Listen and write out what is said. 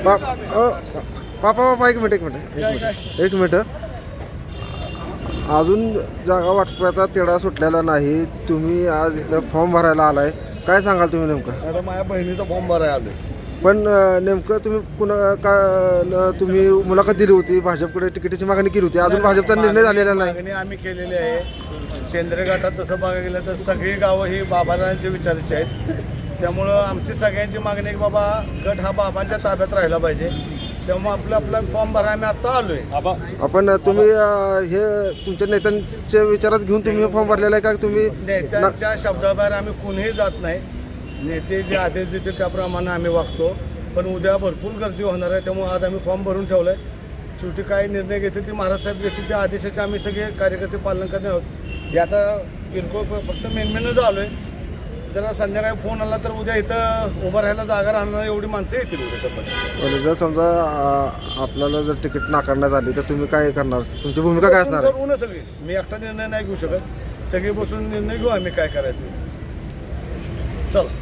पापा एक मिनिट अजून जागा वाटपाचा तेढा सुटलेला नाही. तुम्ही आज इथं फॉर्म भरायला आलाय, काय सांगाल तुम्ही नेमकं? आता माझ्या बहिणीचा फॉर्म भरायला आलोय. पण नेमकं तुम्ही तुम्ही मुलाखत दिली होती, भाजपकडे तिकिटाची मागणी केली होती, अजून भाजपचा निर्णय झालेला नाही. मागणी आम्ही केलेली आहे. सेंद्रिय गटात तसं बघायला गेलं तर सगळी गावं ही बाबांच्या विचाराची आहेत. त्यामुळं आमची सगळ्यांची मागणी आहे की बाबा गट हा बाबांच्या ताब्यात राहिला पाहिजे. त्यामुळे आपला फॉर्म भरायला आम्ही आता आलोय. आपण तुम्ही हे तुमच्या नेत्यांच्या विचारात घेऊन तुम्ही फॉर्म भरलेला आहे का? तुम्ही नेत्यांच्या शब्दाबाहेर आम्ही कुणीही जात नाही. नेते जे आदेश देतील त्याप्रमाणे आम्ही वागतो. पण उद्या भरपूर गर्दी होणार आहे, त्यामुळे आज आम्ही फॉर्म भरून ठेवला आहे. शेवटी काय निर्णय घेतील ते महाराज साहेब घेतील, त्या आदेशाचे आम्ही सगळे कार्यकर्ते पालन करणार आहोत. हे आता किरकोळ फक्त मेनमेनच आलो आहे. जर संध्याकाळी फोन आला तर उद्या इथं उभं राहायला जागा राहणार एवढी माणसं येतील उद्या शपथ. जर समजा आपल्याला जर तिकीट नाकारण्यात आली तर तुम्ही काय करणार? तुमची भूमिका काय असणार? करू ना सगळी. मी एकटा निर्णय नाही घेऊ शकत. सगळे बसून निर्णय घेऊ आम्ही काय करायचं. चला.